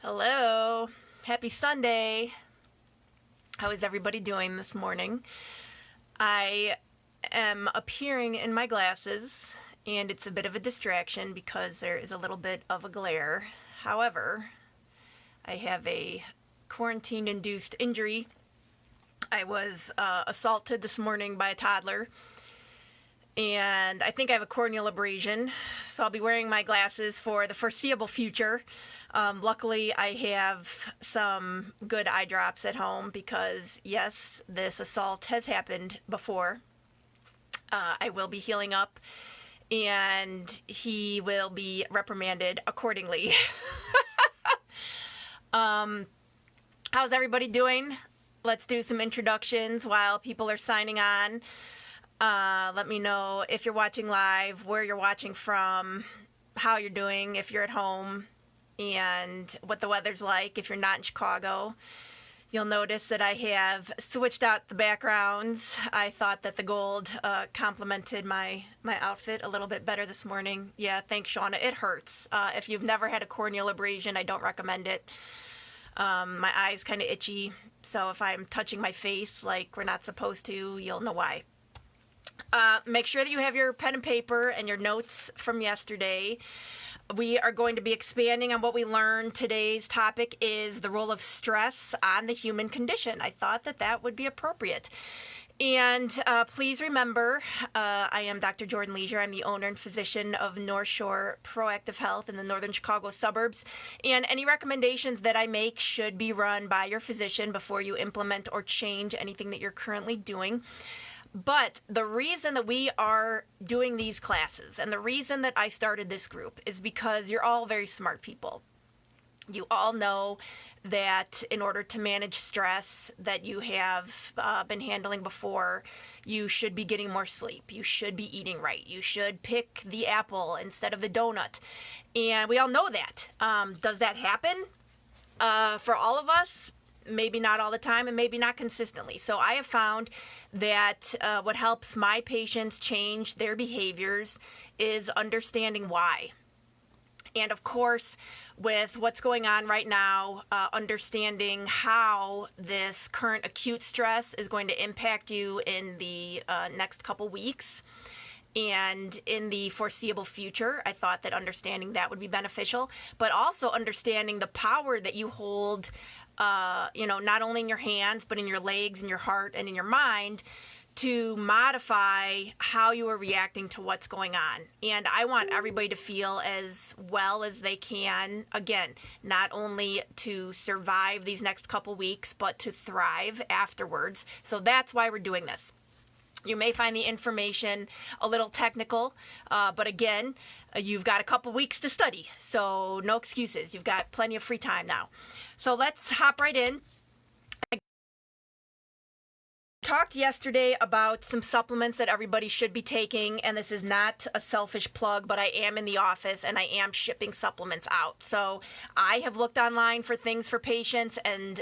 Hello. Happy Sunday. How is everybody doing this morning? I am appearing in my glasses, and it's a bit of a distraction because there is a little bit of a glare. However, I have a quarantine-induced injury. I was assaulted this morning by a toddler, and I think I have a corneal abrasion, so I'll be wearing my glasses for the foreseeable future. Luckily, I have some good eye drops at home because, yes, this assault has happened before. I will be healing up, and he will be reprimanded accordingly. How's everybody doing? Let's do some introductions while people are signing on. Let me know if you're watching live, where you're watching from, how you're doing, if you're at home, and what the weather's like if you're not in Chicago. You'll notice that I have switched out the backgrounds. I thought that the gold complemented my outfit a little bit better this morning. Yeah, thanks, Shauna. It hurts. If you've never had a corneal abrasion, I don't recommend it. My eye's kind of itchy, so if I'm touching my face like we're not supposed to, you'll know why. Make sure that you have your pen and paper and your notes from yesterday. We are going to be expanding on what we learned. Today's topic is the role of stress on the human condition. I thought that would be appropriate. And please remember, I am Dr. Jordan Leisure. I'm the owner and physician of North Shore Proactive Health in the northern Chicago suburbs. And any recommendations that I make should be run by your physician before you implement or change anything that you're currently doing. But the reason that we are doing these classes and the reason that I started this group is because you're all very smart people. You all know that in order to manage stress that you have been handling before, you should be getting more sleep. You should be eating right. You should pick the apple instead of the donut. And we all know that. Does that happen for all of us? Maybe not all the time and maybe not consistently. So I have found that what helps my patients change their behaviors is understanding why. And of course, with what's going on right now, understanding how this current acute stress is going to impact you in the next couple weeks and in the foreseeable future. I thought that understanding that would be beneficial, but also understanding the power that you hold, not only in your hands, but in your legs, in your heart, and in your mind, to modify how you are reacting to what's going on. And I want everybody to feel as well as they can, again, not only to survive these next couple weeks, but to thrive afterwards. So that's why we're doing this. You may find the information a little technical, but again, you've got a couple weeks to study, so no excuses. You've got plenty of free time now. So let's hop right in. I talked yesterday about some supplements that everybody should be taking, and this is not a selfish plug, but I am in the office and I am shipping supplements out. So I have looked online for things for patients, and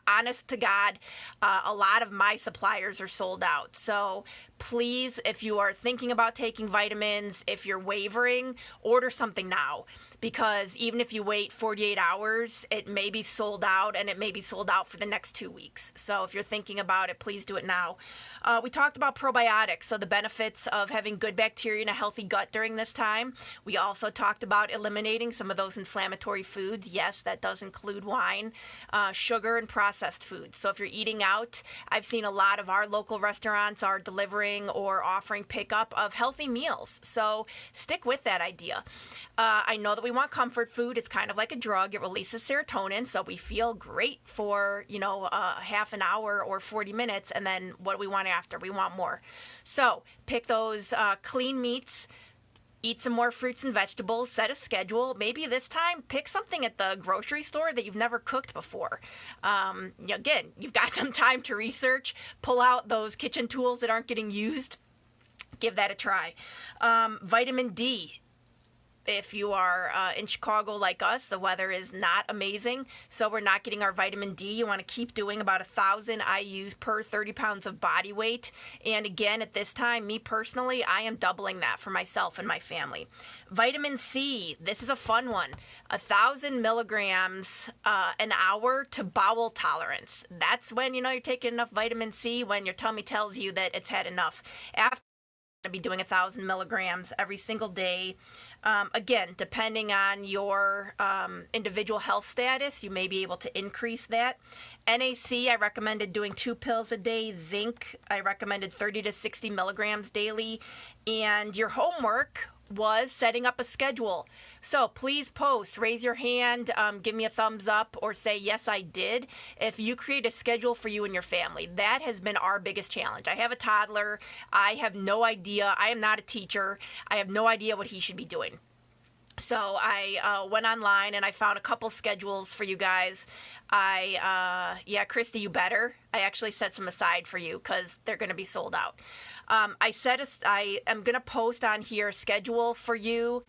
honest to God, a lot of my suppliers are sold out. So please, if you are thinking about taking vitamins, if you're wavering, order something now. Because even if you wait 48 hours, it may be sold out, and it may be sold out for the next 2 weeks. So if you're thinking about it, please do it now. We talked about probiotics, so the benefits of having good bacteria in a healthy gut during this time. We also talked about eliminating some of those inflammatory foods. Yes, that does include wine, sugar, and processed foods. So if you're eating out, I've seen a lot of our local restaurants are delivering or offering pickup of healthy meals. So stick with that idea. I know that we want comfort food. It's kind of like a drug. It releases serotonin, so we feel great for, half an hour or 40 minutes, and then what do we want after? We want more. So pick those clean meats, eat some more fruits and vegetables, set a schedule. Maybe this time pick something at the grocery store that you've never cooked before. Again, you've got some time to research, pull out those kitchen tools that aren't getting used. Give that a try. Vitamin D. If you are in Chicago like us, the weather is not amazing, so we're not getting our vitamin D. You want to keep doing about 1,000 IUs per 30 pounds of body weight. And again, at this time, me personally, I am doubling that for myself and my family. Vitamin C, this is a fun one. 1,000 milligrams an hour to bowel tolerance. That's when, you're taking enough vitamin C, when your tummy tells you that it's had enough. After to be doing 1,000 milligrams every single day. Again, depending on your individual health status, you may be able to increase that. NAC, I recommended doing 2 pills a day. Zinc, I recommended 30 to 60 milligrams daily. And your homework was setting up a schedule. So please post, raise your hand, give me a thumbs up, or say, yes, I did, if you create a schedule for you and your family. That has been our biggest challenge. I have a toddler. I have no idea. I am not a teacher. I have no idea what he should be doing. So I went online and I found a couple schedules for you guys. Christy, you better. I actually set some aside for you because they're going to be sold out. I am going to post on here a schedule for you.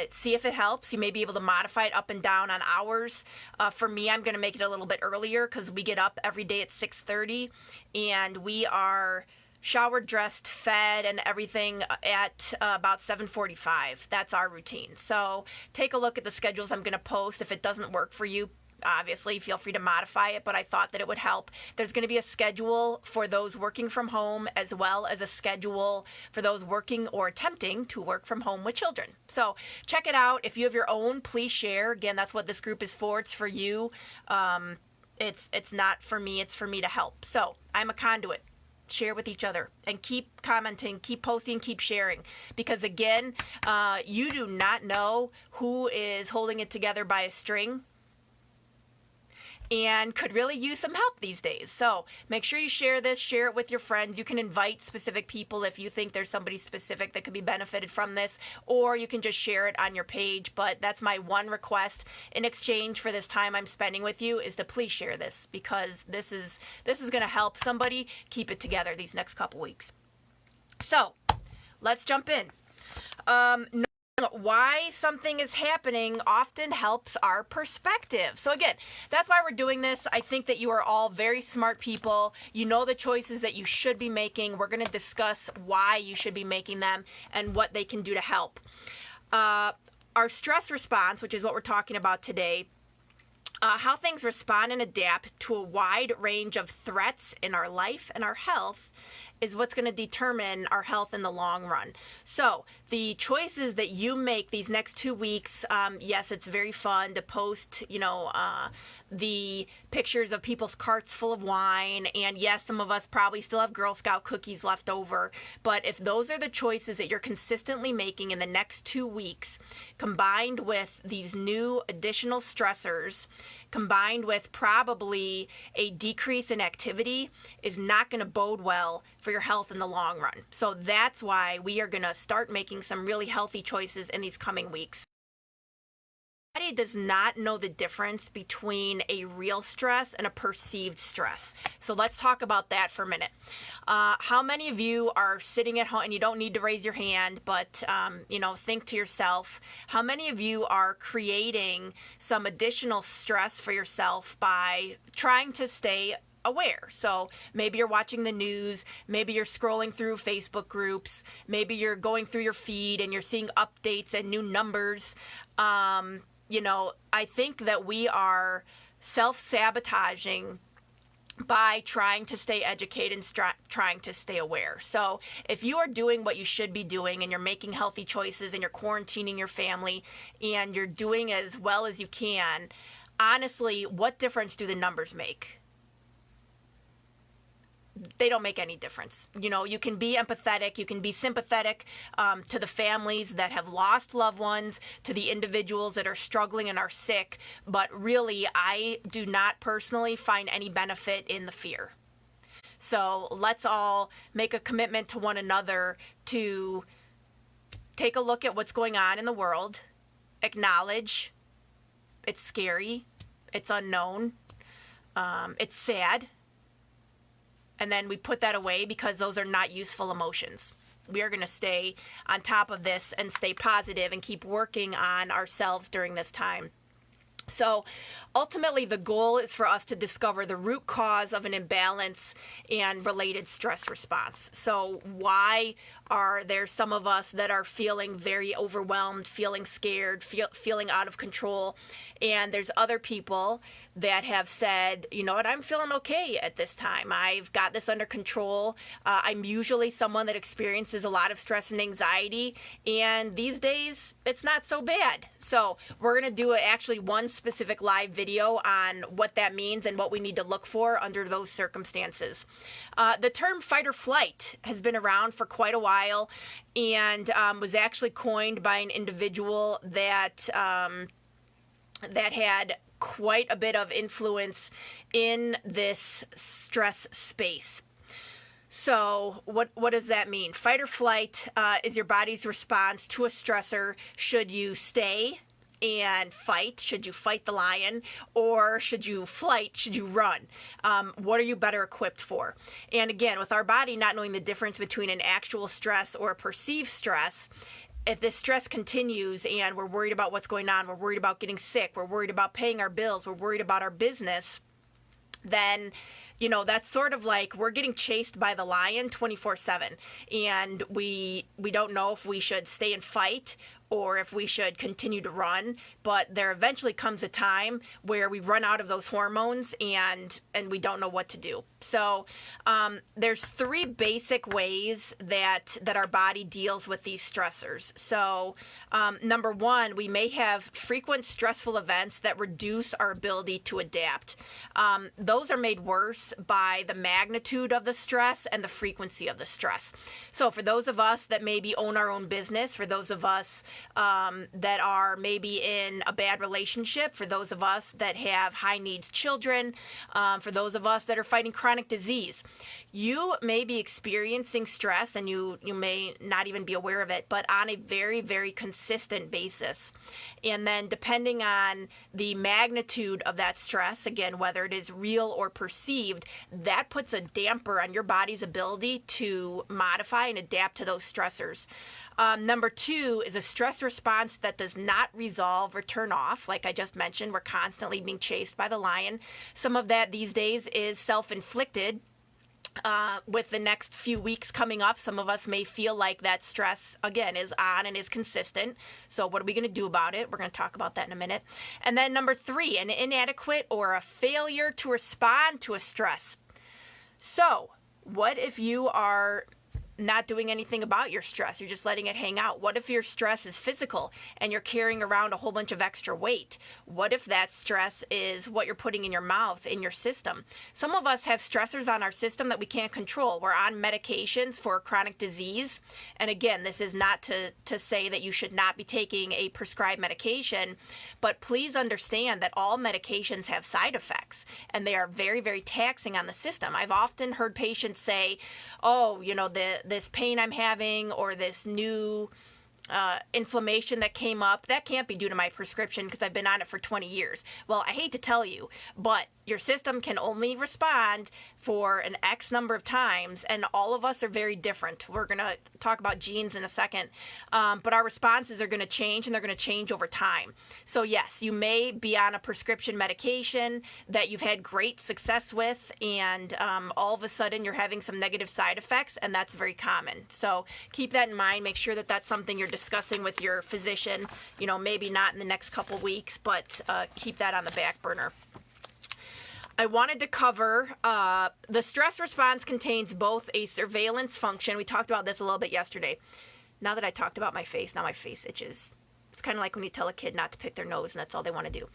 See if it helps. You may be able to modify it up and down on hours. For me, I'm going to make it a little bit earlier because we get up every day at 6:30 and we are showered, dressed, fed, and everything at about 7:45. That's our routine. So take a look at the schedules I'm going to post. If it doesn't work for you, obviously feel free to modify it, but I thought that it would help. There's going to be a schedule for those working from home as well as a schedule for those working or attempting to work from home with children. So check it out. If you have your own, please share. Again, that's what this group is for. It's for you. It's not for me. It's for me to help. So I'm a conduit. Share with each other and keep commenting, keep posting, keep sharing, because again, you do not know who is holding it together by a string and could really use some help these days. So make sure you share this, share it with your friends. You can invite specific people if you think there's somebody specific that could be benefited from this, or you can just share it on your page. But that's my one request in exchange for this time I'm spending with you, is to please share this, because this is going to help somebody keep it together these next couple weeks. So let's jump in. Why something is happening often helps our perspective. So again, that's why we're doing this. I think that you are all very smart people. You know the choices that you should be making. We're going to discuss why you should be making them and what they can do to help. Our stress response, which is what we're talking about today, how things respond and adapt to a wide range of threats in our life and our health, is what's going to determine our health in the long run. So the choices that you make these next 2 weeks, yes, it's very fun to post, the pictures of people's carts full of wine. And yes, some of us probably still have Girl Scout cookies left over. But if those are the choices that you're consistently making in the next 2 weeks, combined with these new additional stressors, combined with probably a decrease in activity, is not going to bode well for your health in the long run. So that's why we are going to start making some really healthy choices in these coming weeks. Body does not know the difference between a real stress and a perceived stress. So let's talk about that for a minute. How many of you are sitting at home, and you don't need to raise your hand, but think to yourself, how many of you are creating some additional stress for yourself by trying to stay aware? So maybe you're watching the news, maybe you're scrolling through Facebook groups, maybe you're going through your feed and you're seeing updates and new numbers. I think that we are self-sabotaging by trying to stay educated and trying to stay aware. So if you are doing what you should be doing and you're making healthy choices and you're quarantining your family and you're doing as well as you can, honestly, what difference do the numbers make? They don't make any difference. You can be empathetic, you can be sympathetic to the families that have lost loved ones, to the individuals that are struggling and are sick, but really, I do not personally find any benefit in the fear. So let's all make a commitment to one another to take a look at what's going on in the world, acknowledge it's scary, it's unknown, it's sad, and then we put that away because those are not useful emotions. we are going to stay on top of this and stay positive and keep working on ourselves during this time. So ultimately, the goal is for us to discover the root cause of an imbalance and related stress response. So why are there some of us that are feeling very overwhelmed, feeling scared, feeling out of control? And there's other people that have said, you know what, I'm feeling okay at this time. I've got this under control. I'm usually someone that experiences a lot of stress and anxiety. And these days, it's not so bad. So we're going to do actually one specific live video on what that means and what we need to look for under those circumstances. The term fight or flight has been around for quite a while and was actually coined by an individual that had quite a bit of influence in this stress space. So what does that mean? Fight or flight is your body's response to a stressor. Should you stay and fight? Should you fight the lion? Or should you flight? Should you run? What are you better equipped for? And again, with our body not knowing the difference between an actual stress or a perceived stress, if this stress continues and we're worried about what's going on, we're worried about getting sick, we're worried about paying our bills, we're worried about our business, then, you know, that's sort of like we're getting chased by the lion 24/7. And we don't know if we should stay and fight or if we should continue to run. But there eventually comes a time where we run out of those hormones and we don't know what to do. So there's three basic ways that our body deals with these stressors. So number one, we may have frequent stressful events that reduce our ability to adapt. Those are made worse by the magnitude of the stress and the frequency of the stress. So for those of us that maybe own our own business, for those of us that are maybe in a bad relationship, for those of us that have high needs children, for those of us that are fighting chronic disease, you may be experiencing stress and you may not even be aware of it, but on a very, very consistent basis. And then depending on the magnitude of that stress, again, whether it is real or perceived, that puts a damper on your body's ability to modify and adapt to those stressors. Number two is a stress response that does not resolve or turn off. Like I just mentioned, we're constantly being chased by the lion. Some of that these days is self-inflicted. With the next few weeks coming up, some of us may feel like that stress, again, is on and is consistent. So what are we going to do about it? We're going to talk about that in a minute. And then number three, an inadequate or a failure to respond to a stress. So what if you are not doing anything about your stress? You're just letting it hang out. What if your stress is physical and you're carrying around a whole bunch of extra weight? What if that stress is what you're putting in your mouth, in your system? Some of us have stressors on our system that we can't control. We're on medications for chronic disease. And again, this is not to say that you should not be taking a prescribed medication, but please understand that all medications have side effects and they are very, very taxing on the system. I've often heard patients say, oh, you know, this pain I'm having or this new inflammation that came up, that can't be due to my prescription because I've been on it for 20 years. Well, I hate to tell you, but your system can only respond for an X number of times, and all of us are very different. We're going to talk about genes in a second, but our responses are going to change, and they're going to change over time. So yes, you may be on a prescription medication that you've had great success with, and all of a sudden you're having some negative side effects, and that's very common. So keep that in mind. Make sure that that's something you're discussing with your physician, you know, maybe not in the next couple weeks, but keep that on the back burner. I wanted to cover the stress response contains both a surveillance function. We talked about this a little bit yesterday. Now that I talked about my face, now my face itches. It's kind of like when you tell a kid not to pick their nose and that's all they want to do.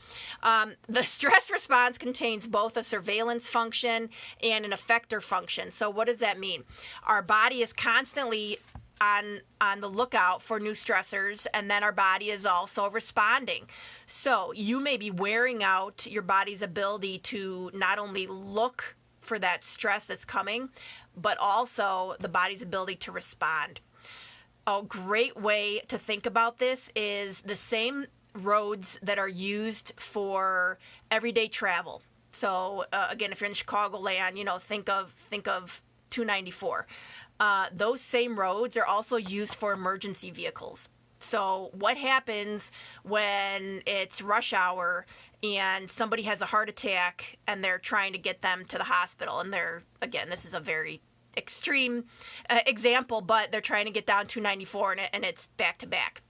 The stress response contains both a surveillance function and an effector function. So what does that mean? Our body is constantly on the lookout for new stressors, and then our body is also responding. So you may be wearing out your body's ability to not only look for that stress that's coming, but also the body's ability to respond. A great way to think about this is the same roads that are used for everyday travel. So again, if you're in Chicagoland, you know, think of 294. those same roads are also used for emergency vehicles. So what happens when it's rush hour and somebody has a heart attack and they're trying to get them to the hospital, and again, this is a very extreme example, but they're trying to get down 294 and it's back to back.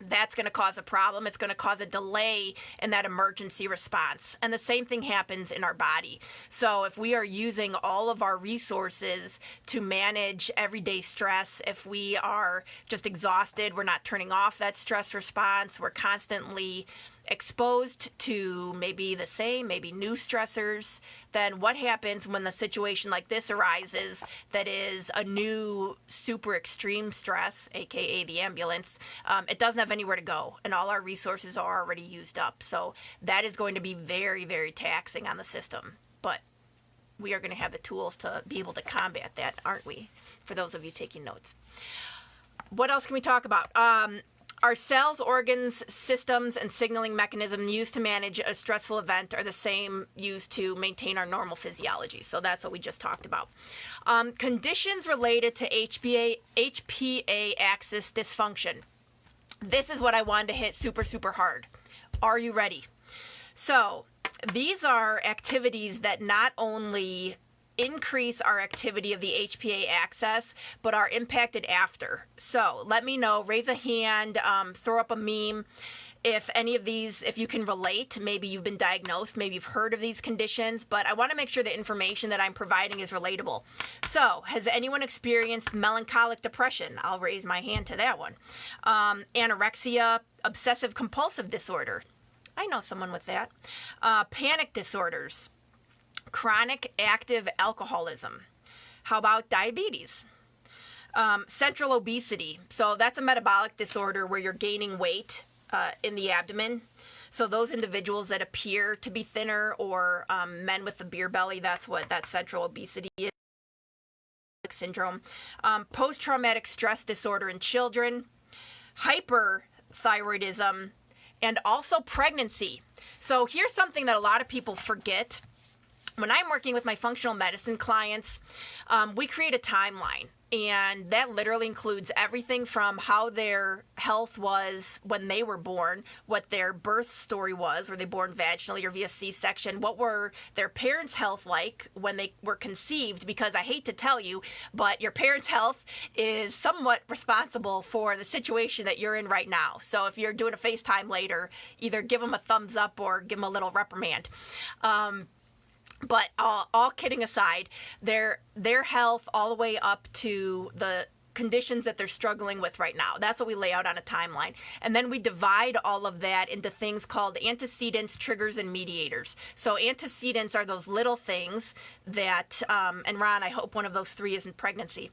That's going to cause a problem. It's going to cause a delay in that emergency response. And the same thing happens in our body. So if we are using all of our resources to manage everyday stress, if we are just exhausted, we're not turning off that stress response, we're constantly exposed to maybe the same, maybe new stressors, then what happens when the situation like this arises that is a new super extreme stress, aka the ambulance, it doesn't have anywhere to go and all our resources are already used up. So that is going to be very, very taxing on the system. But we are going to have the tools to be able to combat that, aren't we? For those of you taking notes. What else can we talk about? Our cells, organs, systems, and signaling mechanism used to manage a stressful event are the same used to maintain our normal physiology. So that's what we just talked about. Conditions related to HPA axis dysfunction. This is what I wanted to hit super, super hard. Are you ready? So these are activities that not only increase our activity of the HPA axis, but are impacted after. So let me know, raise a hand, throw up a meme if any of these, if you can relate. Maybe you've been diagnosed, maybe you've heard of these conditions, but I want to make sure the information that I'm providing is relatable. So has anyone experienced melancholic depression? I'll raise my hand to that one. Anorexia, obsessive compulsive disorder. I know someone with that. Panic disorders. Chronic active alcoholism. How about diabetes? Central obesity. So that's a metabolic disorder where you're gaining weight in the abdomen. So those individuals that appear to be thinner, or men with the beer belly, that's what that central obesity is. Syndrome. Post-traumatic stress disorder in children. Hyperthyroidism. And also pregnancy. So here's something that a lot of people forget. When I'm working with my functional medicine clients, we create a timeline, and that literally includes everything from how their health was when they were born, what their birth story was, were they born vaginally or via C-section, what were their parents' health like when they were conceived, because I hate to tell you, but your parents' health is somewhat responsible for the situation that you're in right now. So if you're doing a FaceTime later, either give them a thumbs up or give them a little reprimand. But all kidding aside, their health all the way up to the conditions that they're struggling with right now. That's what we lay out on a timeline. And then we divide all of that into things called antecedents, triggers, and mediators. So antecedents are those little things that, and Ron, I hope one of those three isn't pregnancy.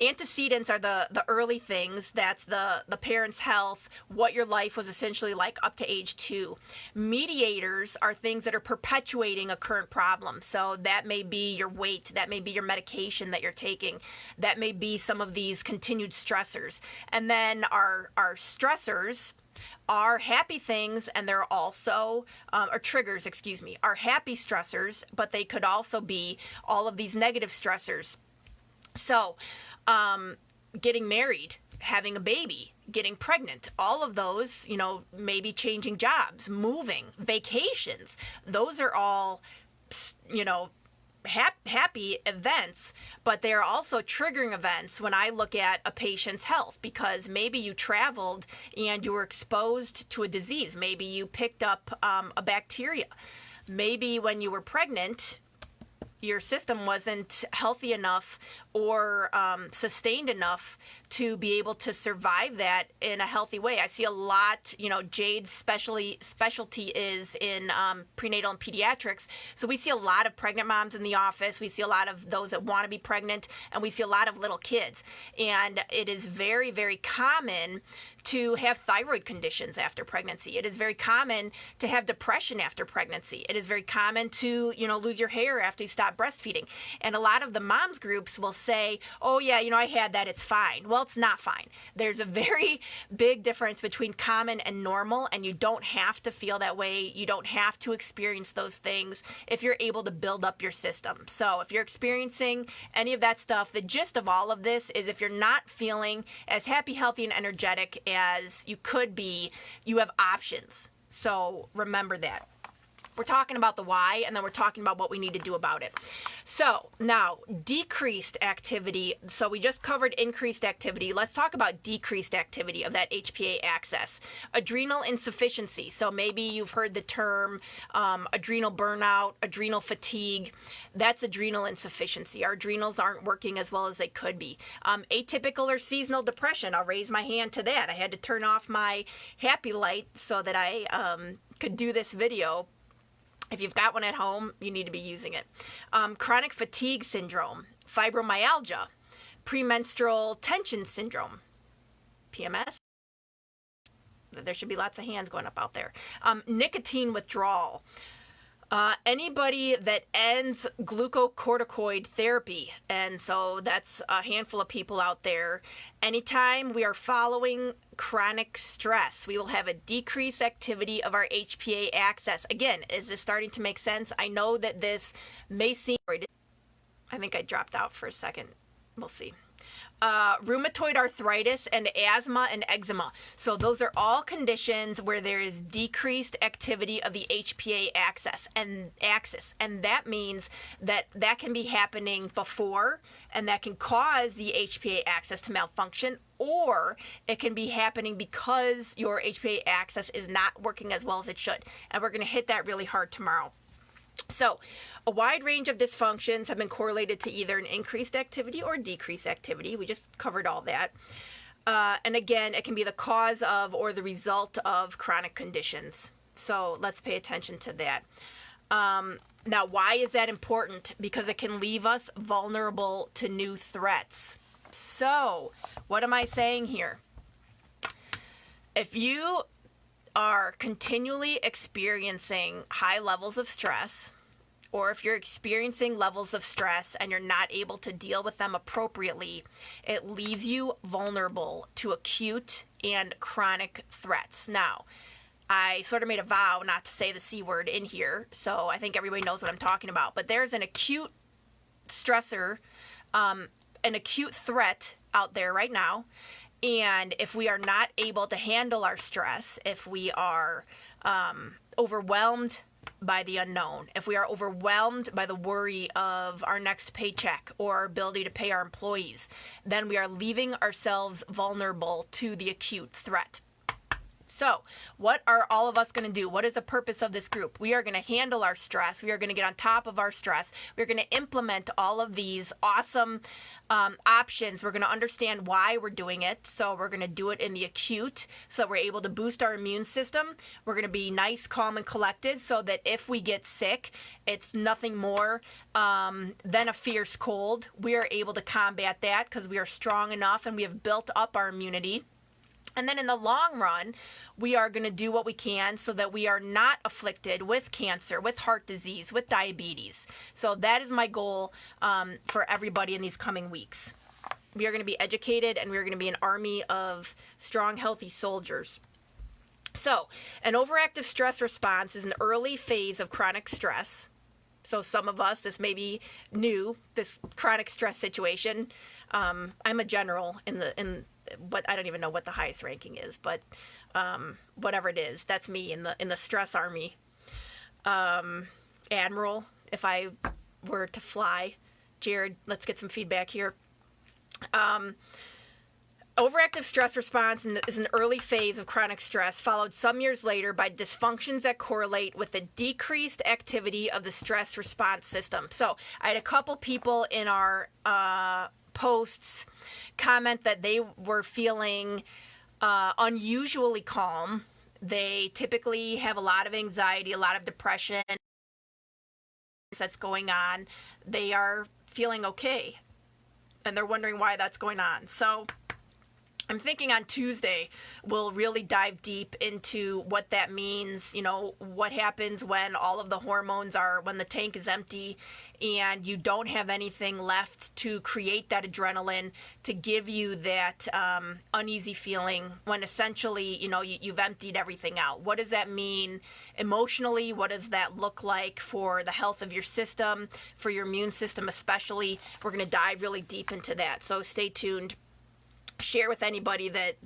Antecedents are the early things. That's the parent's health, what your life was essentially like up to age 2. Mediators are things that are perpetuating a current problem. So that may be your weight, that may be your medication that you're taking, that may be some of these continued stressors. And then our stressors are happy things, and they're also, or triggers, excuse me, are happy stressors, but they could also be all of these negative stressors. So, getting married, having a baby, getting pregnant, all of those, maybe changing jobs, moving, vacations, those are all, happy events, but they are also triggering events when I look at a patient's health, because maybe you traveled and you were exposed to a disease. Maybe you picked up a bacteria. Maybe when you were pregnant, your system wasn't healthy enough or sustained enough to be able to survive that in a healthy way. I see a lot, Jade's specialty is in prenatal and pediatrics. So we see a lot of pregnant moms in the office. We see a lot of those that want to be pregnant, and we see a lot of little kids. And it is very, very common to have thyroid conditions after pregnancy. It is very common to have depression after pregnancy. It is very common to, lose your hair after you stop stop breastfeeding. And a lot of the moms groups will say, oh yeah, I had that, it's fine. Well, it's not fine. There's a very big difference between common and normal, and you don't have to feel that way. You don't have to experience those things if you're able to build up your system. So if you're experiencing any of that stuff, the gist of all of this is if you're not feeling as happy, healthy, and energetic as you could be, you have options. So remember that. We're talking about the why, and then we're talking about what we need to do about it. So now, decreased activity. So we just covered increased activity. Let's talk about decreased activity of that HPA axis. Adrenal insufficiency. So maybe you've heard the term adrenal burnout, adrenal fatigue. That's adrenal insufficiency. Our adrenals aren't working as well as they could be. Atypical or seasonal depression. I'll raise my hand to that. I had to turn off my happy light so that I could do this video. If you've got one at home, you need to be using it. Chronic fatigue syndrome, fibromyalgia, premenstrual tension syndrome, PMS. There should be lots of hands going up out there. Nicotine withdrawal. Anybody that ends glucocorticoid therapy, and so that's a handful of people out there. Anytime we are following chronic stress, we will have a decreased activity of our HPA axis. Again, is this starting to make sense? I know that this may seem... I think I dropped out for a second. We'll see. Rheumatoid arthritis and asthma and eczema. So those are all conditions where there is decreased activity of the HPA axis, and that means that can be happening before, and that can cause the HPA axis to malfunction, or it can be happening because your HPA axis is not working as well as it should. And we're going to hit that really hard tomorrow. So a wide range of dysfunctions have been correlated to either an increased activity or decreased activity. We just covered all that. And again, it can be the cause of or the result of chronic conditions. So let's pay attention to that. Now, why is that important? Because it can leave us vulnerable to new threats. So what am I saying here? If you are continually experiencing high levels of stress, or if you're experiencing levels of stress and you're not able to deal with them appropriately, it leaves you vulnerable to acute and chronic threats. Now, I sort of made a vow not to say the C word in here, so I think everybody knows what I'm talking about. But there's an acute stressor, an acute threat out there right now. And if we are not able to handle our stress, if we are overwhelmed by the unknown, if we are overwhelmed by the worry of our next paycheck or our ability to pay our employees, then we are leaving ourselves vulnerable to the acute threat. So what are all of us going to do? What is the purpose of this group? We are going to handle our stress. We are going to get on top of our stress. We're going to implement all of these awesome options. We're going to understand why we're doing it. So we're going to do it in the acute so that we're able to boost our immune system. We're going to be nice, calm, and collected so that if we get sick, it's nothing more than a fierce cold. We are able to combat that because we are strong enough and we have built up our immunity. And then in the long run, we are going to do what we can so that we are not afflicted with cancer, with heart disease, with diabetes. So that is my goal for everybody in these coming weeks. We are going to be educated, and we are going to be an army of strong, healthy soldiers. So an overactive stress response is an early phase of chronic stress. So some of us, this may be new, this chronic stress situation. I'm a general but I don't even know what the highest ranking is, but whatever it is, that's me in the stress army. Admiral, if I were to fly. Jared, let's get some feedback here. Overactive stress response is an early phase of chronic stress, followed some years later by dysfunctions that correlate with the decreased activity of the stress response system. So I had a couple people in our posts comment that they were feeling unusually calm. They typically have a lot of anxiety, a lot of depression that's going on. They are feeling okay, and they're wondering why that's going on. So I'm thinking on Tuesday, we'll really dive deep into what that means, what happens when all of the hormones when the tank is empty and you don't have anything left to create that adrenaline to give you that uneasy feeling when essentially, you've emptied everything out. What does that mean emotionally? What does that look like for the health of your system, for your immune system especially? We're going to dive really deep into that. So stay tuned. Share with anybody that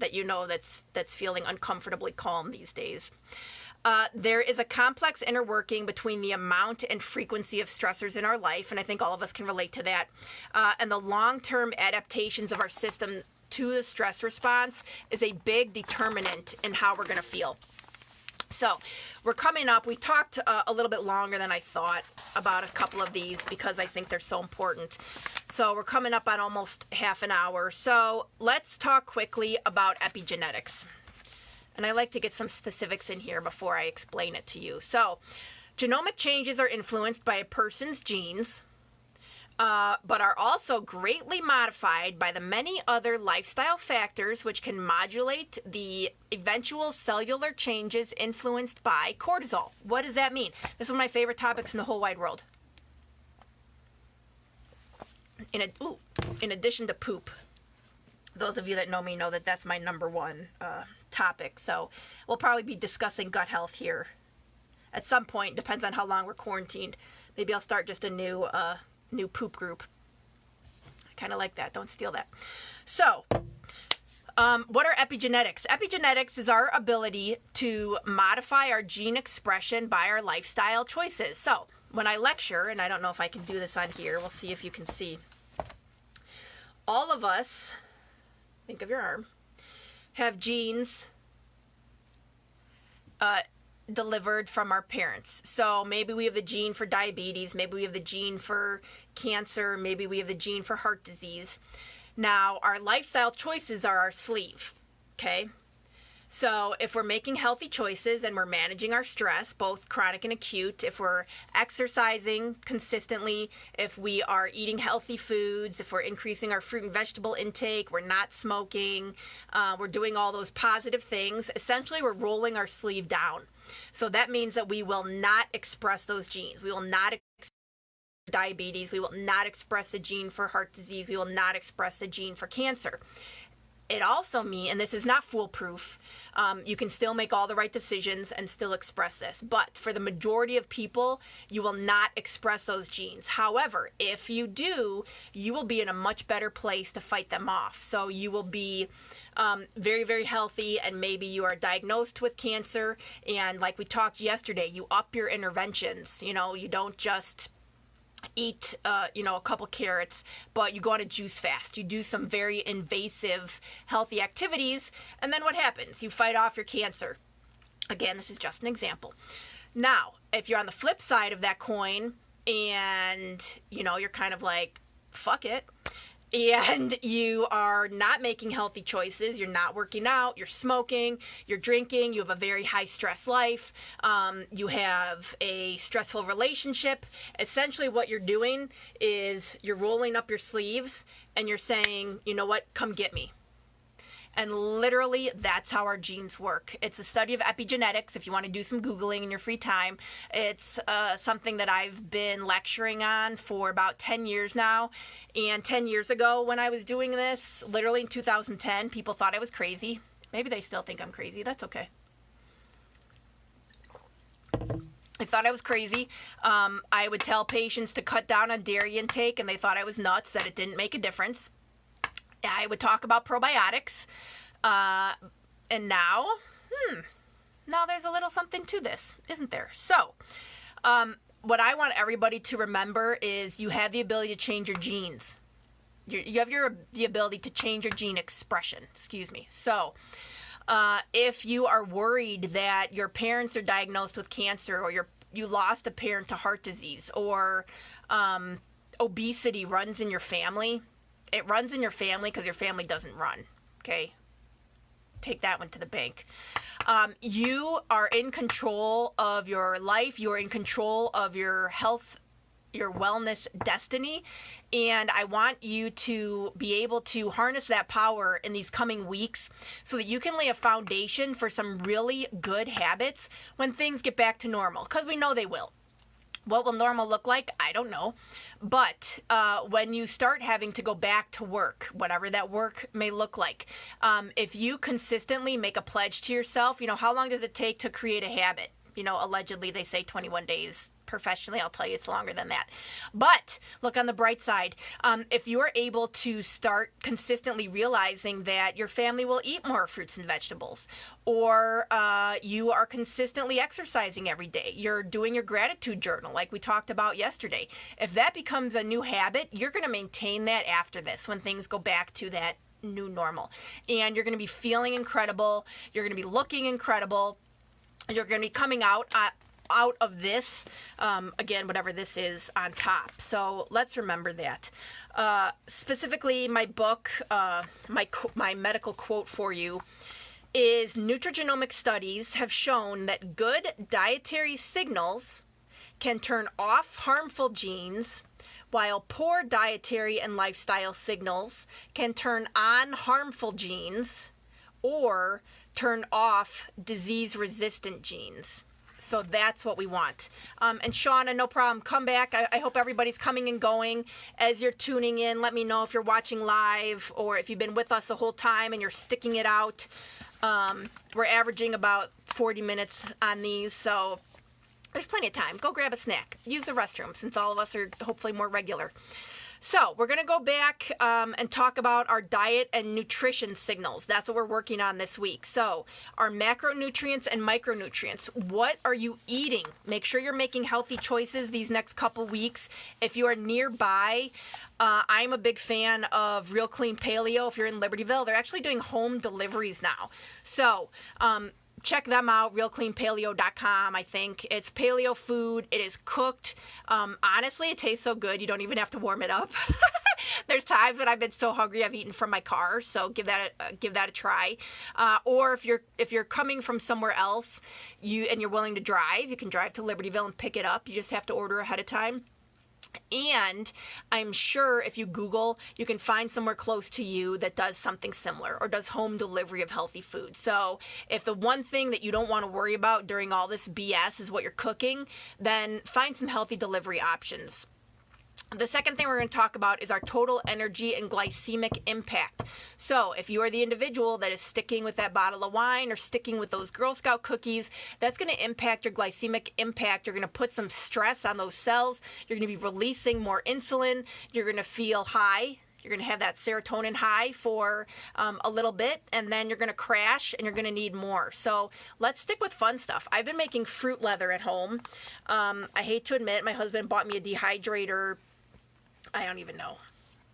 that's feeling uncomfortably calm these days. There is a complex inner working between the amount and frequency of stressors in our life, and I think all of us can relate to that, and the long-term adaptations of our system to the stress response is a big determinant in how we're going to feel. So we're coming up, we talked a little bit longer than I thought about a couple of these because I think they're so important. So we're coming up on almost half an hour. So let's talk quickly about epigenetics. And I like to get some specifics in here before I explain it to you. So genomic changes are influenced by a person's genes, but are also greatly modified by the many other lifestyle factors which can modulate the eventual cellular changes influenced by cortisol. What does that mean? This is one of my favorite topics in the whole wide world. In addition to poop. Those of you that know me know that that's my number one topic. So we'll probably be discussing gut health here at some point. Depends on how long we're quarantined. Maybe I'll start just a new poop group. I kind of like that. Don't steal that. So, what are epigenetics? Epigenetics is our ability to modify our gene expression by our lifestyle choices. So, when I lecture, and I don't know if I can do this on here, we'll see if you can see. All of us, think of your arm, have genes delivered from our parents. So maybe we have the gene for diabetes, maybe we have the gene for cancer, maybe we have the gene for heart disease. Now, our lifestyle choices are our sleeve, okay? So if we're making healthy choices and we're managing our stress, both chronic and acute, if we're exercising consistently, if we are eating healthy foods, if we're increasing our fruit and vegetable intake, we're not smoking, we're doing all those positive things, essentially we're rolling our sleeve down. So that means that we will not express those genes. We will not express diabetes. We will not express a gene for heart disease. We will not express a gene for cancer. It also means, and this is not foolproof, you can still make all the right decisions and still express this. But for the majority of people, you will not express those genes. However, if you do, you will be in a much better place to fight them off. So you will be very, very healthy, and maybe you are diagnosed with cancer. And like we talked yesterday, you up your interventions. You don't just eat a couple carrots, but you go on a juice fast. You do some very invasive healthy activities, and then what happens? You fight off your cancer. Again, this is just an example. Now, if you're on the flip side of that coin and you're kind of like, fuck it, and you are not making healthy choices, you're not working out, you're smoking, you're drinking, you have a very high stress life, you have a stressful relationship, essentially what you're doing is you're rolling up your sleeves and you're saying, you know what, come get me. And literally, that's how our genes work. It's a study of epigenetics. If you want to do some Googling in your free time, it's something that I've been lecturing on for about 10 years now. And 10 years ago, when I was doing this, literally in 2010, people thought I was crazy. Maybe they still think I'm crazy. That's okay. They thought I was crazy. I would tell patients to cut down on dairy intake, and they thought I was nuts, that it didn't make a difference. I would talk about probiotics, and now there's a little something to this, isn't there? So, what I want everybody to remember is you have the ability to change your genes. You have the ability to change your gene expression, So, if you are worried that your parents are diagnosed with cancer, or you lost a parent to heart disease, or obesity runs in your family, it runs in your family because your family doesn't run, okay? Take that one to the bank. You are in control of your life. You are in control of your health your wellness destiny. And I want you to be able to harness that power in these coming weeks so that you can lay a foundation for some really good habits when things get back to normal, because we know they will. What will normal look like? I don't know. But when you start having to go back to work, whatever that work may look like, if you consistently make a pledge to yourself, how long does it take to create a habit? Allegedly they say 21 days. Professionally, I'll tell you it's longer than that. But look on the bright side. If you are able to start consistently realizing that your family will eat more fruits and vegetables, or you are consistently exercising every day, you're doing your gratitude journal like we talked about yesterday. If that becomes a new habit, you're going to maintain that after this when things go back to that new normal. And you're going to be feeling incredible. You're going to be looking incredible. You're going to be coming out of this, again, whatever this is, on top. So let's remember that. Specifically, my book, my medical quote for you is: nutrigenomic studies have shown that good dietary signals can turn off harmful genes, while poor dietary and lifestyle signals can turn on harmful genes or turn off disease-resistant genes. So that's what we want. And Shauna, no problem. Come back. I hope everybody's coming and going. As you're tuning in, let me know if you're watching live or if you've been with us the whole time and you're sticking it out. We're averaging about 40 minutes on these, so there's plenty of time. Go grab a snack. Use the restroom, since all of us are hopefully more regular. So we're going to go back and talk about our diet and nutrition signals. That's what we're working on this week. So our macronutrients and micronutrients. What are you eating? Make sure you're making healthy choices these next couple weeks. If you are nearby, I'm a big fan of Real Clean Paleo. If you're in Libertyville, they're actually doing home deliveries now. So check them out, realcleanpaleo.com, I think. It's paleo food. It is cooked. Honestly, it tastes so good, you don't even have to warm it up. There's times when I've been so hungry I've eaten from my car, so give that a try. Or if you're coming from somewhere else and you're willing to drive, you can drive to Libertyville and pick it up. You just have to order ahead of time. And I'm sure if you Google, you can find somewhere close to you that does something similar or does home delivery of healthy food. So if the one thing that you don't want to worry about during all this BS is what you're cooking, then find some healthy delivery options. The second thing we're going to talk about is our total energy and glycemic impact. So if you are the individual that is sticking with that bottle of wine or sticking with those Girl Scout cookies, that's going to impact your glycemic impact. You're going to put some stress on those cells. You're going to be releasing more insulin. You're going to feel high. You're going to have that serotonin high for a little bit, and then you're going to crash, and you're going to need more. So let's stick with fun stuff. I've been making fruit leather at home. I hate to admit, my husband bought me a dehydrator, I don't even know,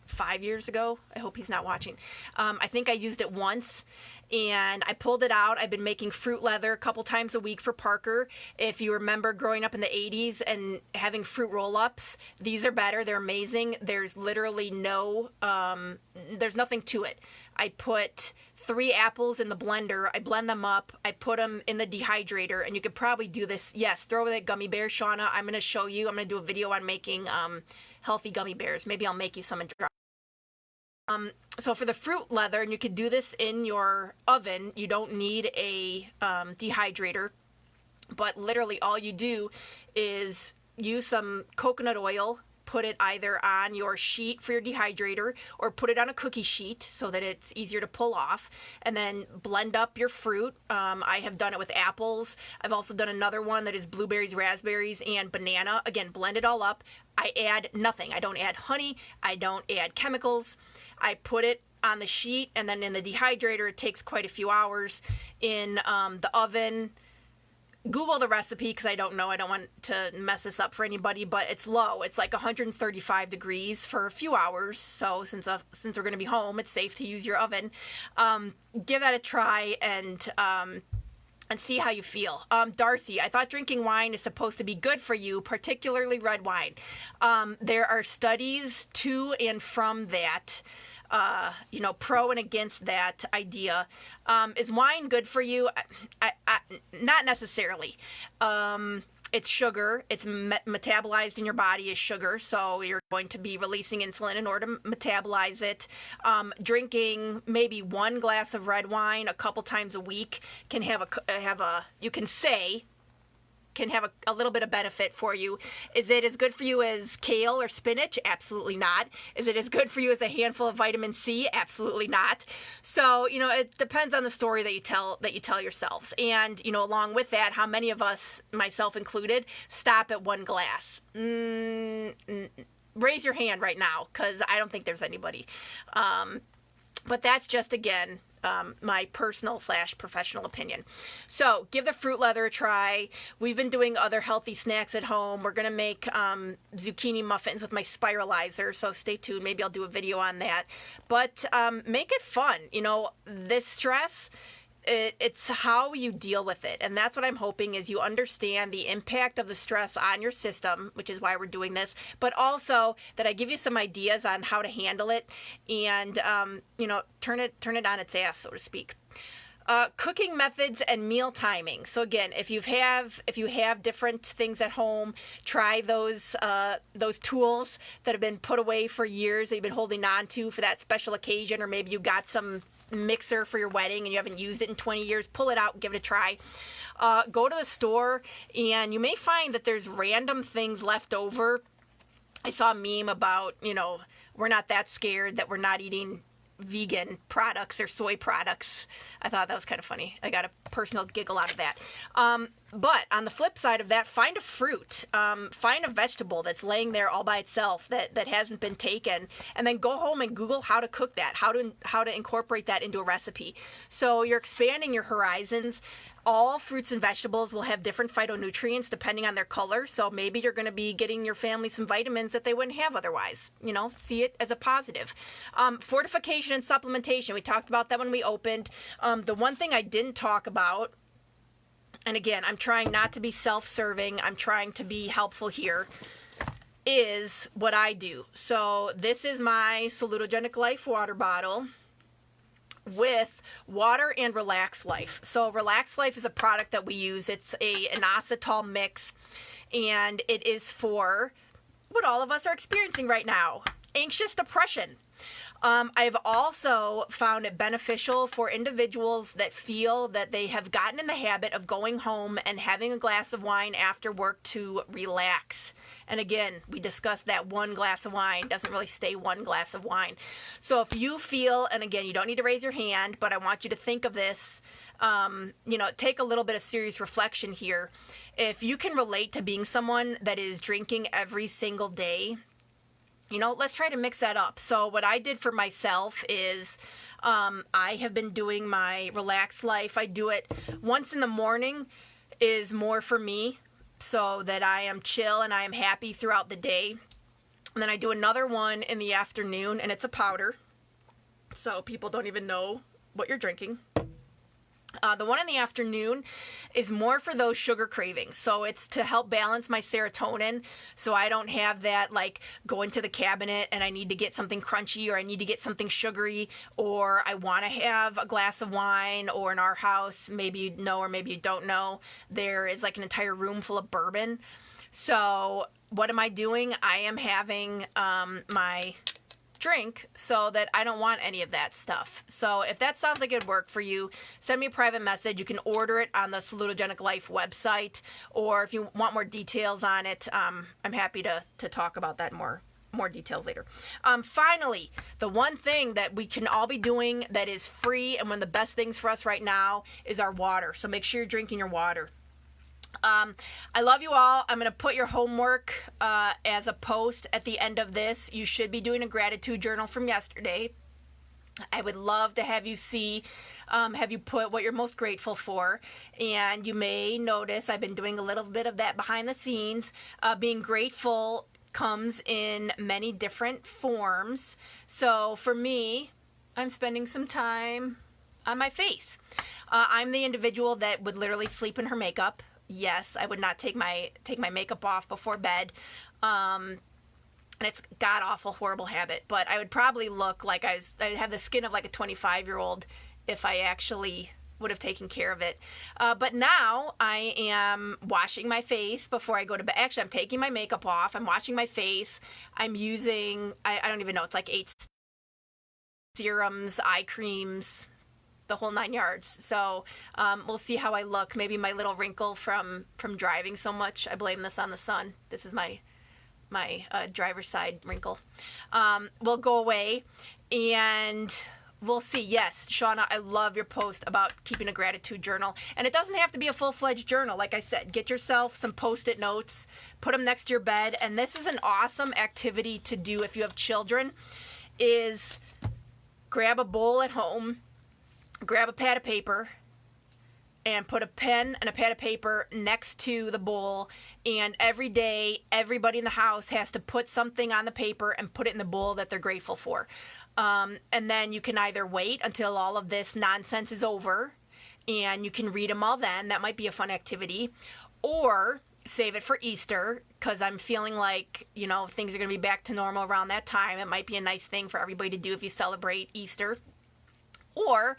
5 years ago. I hope he's not watching. I think I used it once, and I pulled it out. I've been making fruit leather a couple times a week for Parker. If you remember growing up in the 80s and having fruit roll-ups, these are better. They're amazing. There's literally there's nothing to it. I put 3 apples in the blender. I blend them up. I put them in the dehydrator, and you could probably do this. Yes, throw that gummy bear, Shauna. I'm going to show you. I'm going to do a video on making healthy gummy bears. Maybe I'll make you some and drop. So for the fruit leather, and you could do this in your oven, you don't need a dehydrator, but literally all you do is use some coconut oil, put it either on your sheet for your dehydrator or put it on a cookie sheet so that it's easier to pull off, and then blend up your fruit. I have done it with apples. I've also done another one that is blueberries, raspberries, and banana. Again, blend it all up. I add nothing. I don't add honey. I don't add chemicals. I put it on the sheet, and then in the dehydrator, it takes quite a few hours. In the oven, Google the recipe because I don't know. I don't want to mess this up for anybody, but it's low. It's like 135 degrees for a few hours. So since we're going to be home, it's safe to use your oven. Give that a try and see how you feel. Darcy, I thought drinking wine is supposed to be good for you, particularly red wine. There are studies to and from that. Pro and against that idea. Is wine good for you? I not necessarily. It's sugar. It's metabolized in your body as sugar, so you're going to be releasing insulin in order to metabolize it. Drinking maybe one glass of red wine a couple times a week can have a little bit of benefit for you. Is it as good for you as kale or spinach? Absolutely not. Is it as good for you as a handful of vitamin C? Absolutely not. So, it depends on the story that you tell yourselves. And, along with that, how many of us, myself included, stop at one glass? Raise your hand right now, because I don't think there's anybody. But that's just, again, my personal / professional opinion. So give the fruit leather a try. We've been doing other healthy snacks at home. We're going to make zucchini muffins with my spiralizer, so stay tuned. Maybe I'll do a video on that. But make it fun. This stress, it's how you deal with it. And that's what I'm hoping is you understand the impact of the stress on your system, which is why we're doing this, but also that I give you some ideas on how to handle it and, turn it on its ass, so to speak. Cooking methods and meal timing. So again, if you have different things at home, try those tools that have been put away for years that you've been holding on to for that special occasion, or maybe you got some mixer for your wedding and you haven't used it in 20 years, pull it out and give it a try. Go to the store and you may find that there's random things left over. I saw a meme about, we're not that scared that we're not eating vegan products or soy products. I thought that was kind of funny. I got a personal giggle out of that. But on the flip side of that, find a fruit, find a vegetable that's laying there all by itself that hasn't been taken, and then go home and Google how to cook that, how to incorporate that into a recipe. So you're expanding your horizons. All fruits and vegetables will have different phytonutrients depending on their color. So maybe you're going to be getting your family some vitamins that they wouldn't have otherwise. See it as a positive. Fortification and supplementation. We talked about that when we opened. The one thing I didn't talk about, and again, I'm trying not to be self-serving, I'm trying to be helpful here, is what I do. So this is my Salutogenic Life water bottle with water and Relax Life. So Relax Life is a product that we use. It's an inositol mix, and it is for what all of us are experiencing right now, anxious depression. I've also found it beneficial for individuals that feel that they have gotten in the habit of going home and having a glass of wine after work to relax. And again, we discussed that one glass of wine doesn't really stay one glass of wine. So if you feel, and again, you don't need to raise your hand, but I want you to think of this, take a little bit of serious reflection here. If you can relate to being someone that is drinking every single day, let's try to mix that up. So what I did for myself is I have been doing my Relaxed Life. I do it once in the morning is more for me so that I am chill and I am happy throughout the day. And then I do another one in the afternoon, and it's a powder. So people don't even know what you're drinking. The one in the afternoon is more for those sugar cravings. So it's to help balance my serotonin so I don't have that go into the cabinet and I need to get something crunchy or I need to get something sugary or I want to have a glass of wine, or in our house, maybe you know or maybe you don't know, there is an entire room full of bourbon. So what am I doing? I am having my drink so that I don't want any of that stuff. So if that sounds like it'd work for you, send me a private message. You can order it on the Salutogenic Life website, or if you want more details on it, I'm happy to talk about that more details later. Finally, the one thing that we can all be doing that is free and one of the best things for us right now is our water. So make sure you're drinking your water. I love you all. I'm going to put your homework as a post at the end of this. You should be doing a gratitude journal from yesterday. I would love to have you have you put what you're most grateful for. And you may notice I've been doing a little bit of that behind the scenes. Being grateful comes in many different forms. So for me, I'm spending some time on my face. I'm the individual that would literally sleep in her makeup. Yes, I would not take my makeup off before bed. And it's a god-awful, horrible habit. But I would probably look like I'd have the skin of a 25-year-old if I actually would have taken care of it. But now I am washing my face before I go to bed. Actually, I'm taking my makeup off. I'm washing my face. I'm using, I don't even know, it's like 8 serums, eye creams, the whole 9 yards. So we'll see how I look. Maybe my little wrinkle from driving so much, I blame this on the sun. This is my driver's side wrinkle. Will go away, and we'll see. Yes, Shauna, I love your post about keeping a gratitude journal. And it doesn't have to be a full-fledged journal. Like I said, get yourself some Postit Notes, put them next to your bed. And this is an awesome activity to do if you have children, is grab a bowl at home, grab a pad of paper, and put a pen and a pad of paper next to the bowl. And every day, everybody in the house has to put something on the paper and put it in the bowl that they're grateful for. And then you can either wait until all of this nonsense is over and you can read them all then. That might be a fun activity. Or save it for Easter, because I'm feeling like, things are going to be back to normal around that time. It might be a nice thing for everybody to do if you celebrate Easter. Or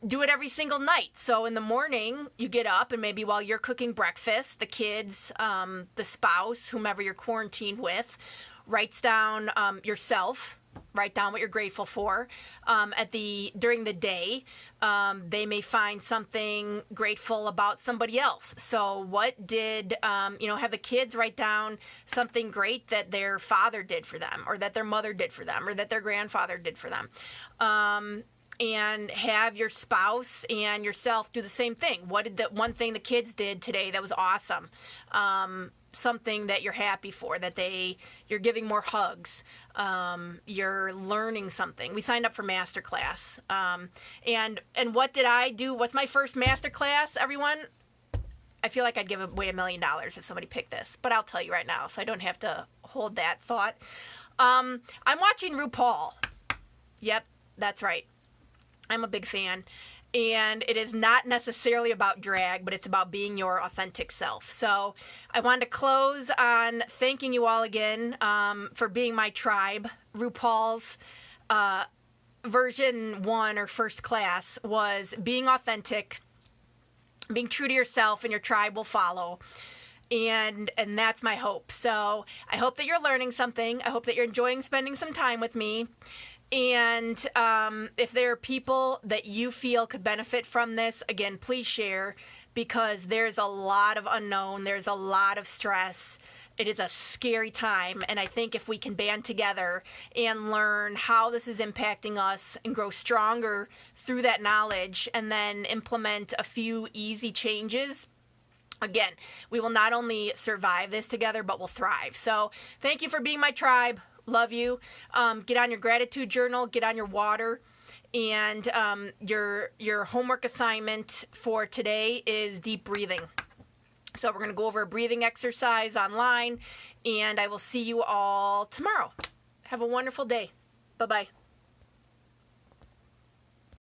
do it every single night. So in the morning, you get up, and maybe while you're cooking breakfast, the kids, the spouse, whomever you're quarantined with, writes down yourself. Write down what you're grateful for. During the day, they may find something grateful about somebody else. So what did, have the kids write down something great that their father did for them, or that their mother did for them, or that their grandfather did for them. And have your spouse and yourself do the same thing. What did the one thing the kids did today that was awesome? Something that you're happy for, that you're giving more hugs, you're learning something. We signed up for masterclass. And what did I do? What's my first masterclass, everyone? I feel like I'd give away $1 million if somebody picked this, but I'll tell you right now, so I don't have to hold that thought. I'm watching RuPaul. Yep, that's right. I'm a big fan, and it is not necessarily about drag, but it's about being your authentic self. So I wanted to close on thanking you all again for being my tribe. RuPaul's version 1 or first class was being authentic, being true to yourself, and your tribe will follow. And that's my hope. So I hope that you're learning something. I hope that you're enjoying spending some time with me. And if there are people that you feel could benefit from this, again, please share, because there's a lot of unknown. There's a lot of stress. It is a scary time. And I think if we can band together and learn how this is impacting us and grow stronger through that knowledge, and then implement a few easy changes, again, we will not only survive this together, but we'll thrive. So thank you for being my tribe. Love you. Get on your gratitude journal, get on your water, and your homework assignment for today is deep breathing. So we're going to go over a breathing exercise online, and I will see you all tomorrow. Have a wonderful day. Bye-bye.